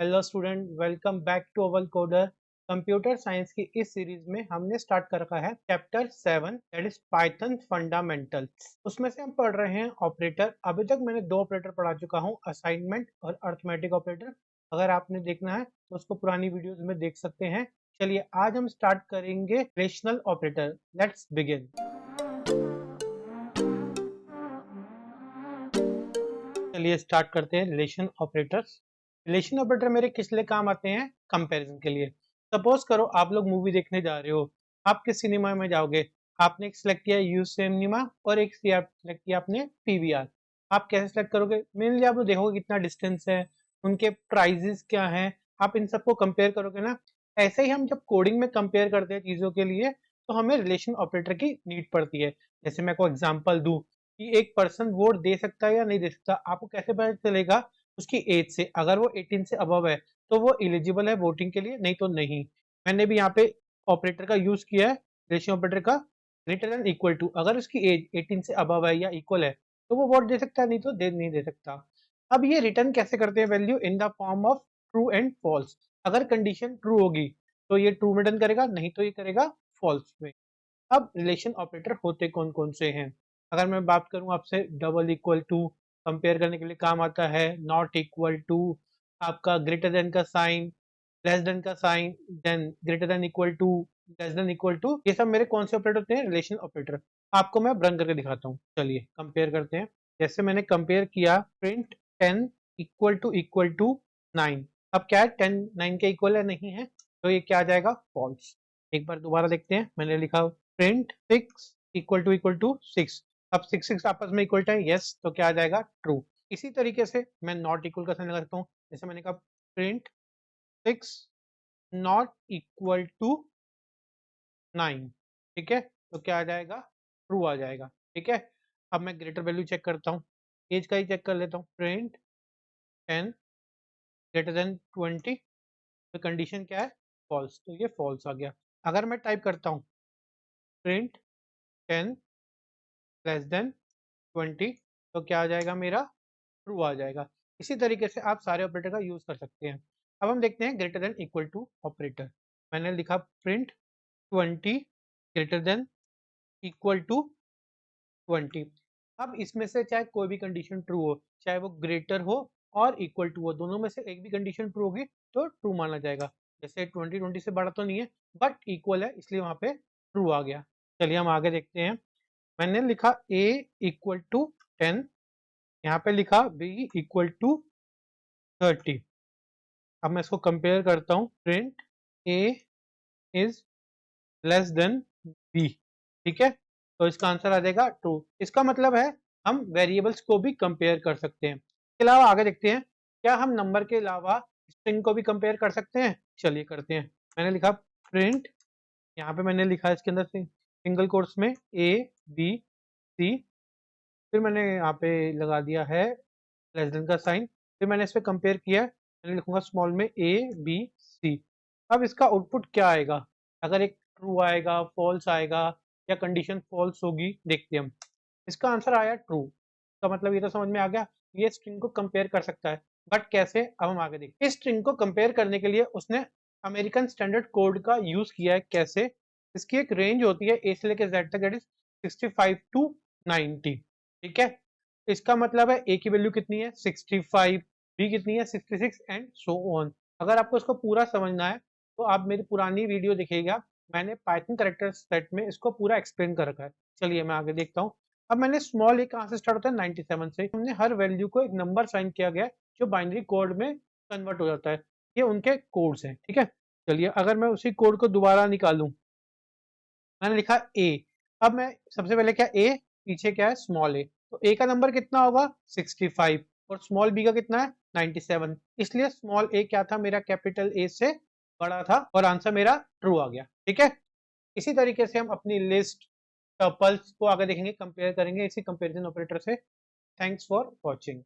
Hello student, welcome back to our coder. Computer science की इस series में हमने स्टार्ट कर रखा है chapter 7 that is Python fundamentals. उसमें से हम पढ़ रहे हैं ऑपरेटर। अभी तक मैंने दो ऑपरेटर पढ़ा चुका हूं, असाइनमेंट और अर्थमेटिक ऑपरेटर। अगर आपने देखना है तो उसको पुरानी वीडियोस में देख सकते हैं। चलिए आज हम स्टार्ट करेंगे रिलेशनल ऑपरेटर। Let's begin. चलिए स्टार्ट करते हैं रिलेशन ऑपरेटर्स। रिलेशन ऑपरेटर मेरे किस लिए काम आते हैं? कंपैरिजन के लिए। सपोज करो आप लोग मूवी देखने जा रहे हो। आप किस सिनेमा में जाओगे? आपने एक सिलेक्ट किया यू सिनेमा और एक सिलेक्ट किया आपने पीवीआर। आप कैसे सिलेक्ट करोगे? मेनली आप लोग देखोगे कितना डिस्टेंस है, उनके प्राइजेस क्या हैं, आप इन सबको कंपेयर करोगे ना। ऐसे ही हम जब कोडिंग में कंपेयर करते हैं चीज़ों के लिए, तो हमें रिलेशन ऑपरेटर की नीड पड़ती है। जैसे मैं को एग्जांपल दूं कि एक पर्सन वोट दे सकता है या नहीं दे सकता, आपको कैसे पता चलेगा? उसकी एज से। अगर वो 18 से अबव है तो वो एलिजिबल है वोटिंग के लिए, नहीं तो नहीं। मैंने भी यहाँ पे ऑपरेटर का यूज किया है, रेशियो ऑपरेटर का। ग्रेटर देन इक्वल टू, अगर उसकी एज 18 से अबव है या इक्वल है तो वो वोट दे सकता है, नहीं तो नहीं दे सकता। अब ये रिटर्न कैसे करते हैं value? In the form of true and false. अगर कंडीशन ट्रू होगी तो ये ट्रू में रिटर्न करेगा, नहीं तो ये करेगा फॉल्स में। अब रिलेशन ऑपरेटर होते कौन कौन से हैं? अगर मैं बात करूं आपसे, डबल इक्वल टू कंपेयर करने के लिए काम आता है, नॉट इक्वल टू, आपका ग्रेटर देन का साइन, लेस देन का sign, then greater than equal to, less than equal to, ये सब मेरे कौन से ऑपरेटर होते हैं? Relation operator. आपको मैं रन करके दिखाता हूँ। चलिए कंपेयर करते हैं। जैसे मैंने कंपेयर किया प्रिंट 10 इक्वल टू 9। अब क्या है, 10 9 के इक्वल है, नहीं है, तो ये क्या आ जाएगा? फॉल्स। एक बार दोबारा देखते हैं। मैंने लिखा प्रिंट 6 इक्वल टू 6। अब 6 आपस में इक्वल है, यस, तो क्या आ जाएगा? ट्रू। इसी तरीके से मैं नॉट इक्वल का साइन लगा सकता हूँ। जैसे मैंने कहा प्रिंट 6 नॉट इक्वल टू 9। ठीक है, तो क्या आ जाएगा? ट्रू आ जाएगा। ठीक है, अब मैं ग्रेटर वैल्यू चेक करता हूँ, एज का ही चेक कर लेता हूँ। प्रिंट 10 ग्रेटर देन 20, तो कंडीशन क्या है? फॉल्स, तो ये फॉल्स आ गया। अगर मैं टाइप करता हूँ प्रिंट 10 लेस देन 20, तो क्या आ जाएगा मेरा? ट्रू आ जाएगा। इसी तरीके से आप सारे ऑपरेटर का यूज कर सकते हैं। अब हम देखते हैं greater than equal to operator. मैंने लिखा print 20 greater than equal to 20। अब इसमें से चाहे कोई भी कंडीशन ट्रू हो, चाहे वो ग्रेटर हो और इक्वल टू हो, दोनों में से एक भी कंडीशन ट्रू होगी तो ट्रू माना जाएगा। जैसे 20 से बड़ा तो नहीं है बट इक्वल है, इसलिए वहां पे ट्रू आ गया। चलिए हम आगे देखते हैं। मैंने लिखा a इक्वल टू 10, यहाँ पे लिखा b इक्वल टू 30। अब मैं इसको कंपेयर करता हूँ। Print a is less than b। ठीक है, तो इसका आंसर आ जाएगा ट्रू। इसका मतलब है हम वेरिएबल्स को भी कंपेयर कर सकते हैं। इसके अलावा आगे देखते हैं, क्या हम नंबर के अलावा स्ट्रिंग को भी कंपेयर कर सकते हैं? चलिए करते हैं। मैंने लिखा प्रिंट, यहाँ पे मैंने लिखा इसके अंदर सिंगल कोट्स में a b c, फिर मैंने यहाँ पे लगा दिया है लेस देन का साइन, फिर मैंने इस पे कंपेयर किया। मैंने लिखूंगा स्मॉल में ए बी सी। अब इसका आउटपुट क्या आएगा? अगर एक ट्रू आएगा, फॉल्स आएगा, या कंडीशन फॉल्स होगी, देखते हैं हम। इसका आंसर आया ट्रू। इसका मतलब ये तो समझ में आ गया, ये स्ट्रिंग को कंपेयर कर सकता है। बट कैसे? अब हम आगे देखते हैं। इस स्ट्रिंग को कंपेयर करने के लिए उसने अमेरिकन स्टैंडर्ड कोड का यूज किया है। कैसे? इसकी एक रेंज होती है ए से लेकर जेड तक, दैट इज 65 टू 90। ठीक है, इसका मतलब है ए की वैल्यू कितनी है? 65, बी कितनी है? 66 एंड सो ऑन। अगर आपको इसको पूरा समझना है तो आप मेरी पुरानी वीडियो देखिएगा, मैंने पाइथन कैरेक्टर सेट में इसको पूरा एक्सप्लेन कर रखा है। चलिए मैं आगे देखता हूँ। अब मैंने स्मॉल ए कहाँ से स्टार्ट होता है? 97 से। हमने हर वैल्यू को एक नंबर साइन किया गया है जो बाइनरी कोड में कन्वर्ट हो जाता है। ये उनके कोड्स हैं। ठीक है, चलिए अगर मैं उसी कोड को दोबारा निकालूं, मैंने लिखा ए। अब मैं सबसे पहले क्या, ए, पीछे क्या है? स्मॉल ए। तो ए का नंबर कितना होगा? 65, और स्मॉल बी का कितना है? 97। इसलिए स्मॉल ए क्या था मेरा? कैपिटल ए से बड़ा था, और आंसर मेरा ट्रू आ गया। ठीक है, इसी तरीके से हम अपनी लिस्ट टपल्स को आगे देखेंगे, कंपेयर करेंगे इसी कंपेरिजन ऑपरेटर से। Thanks for watching.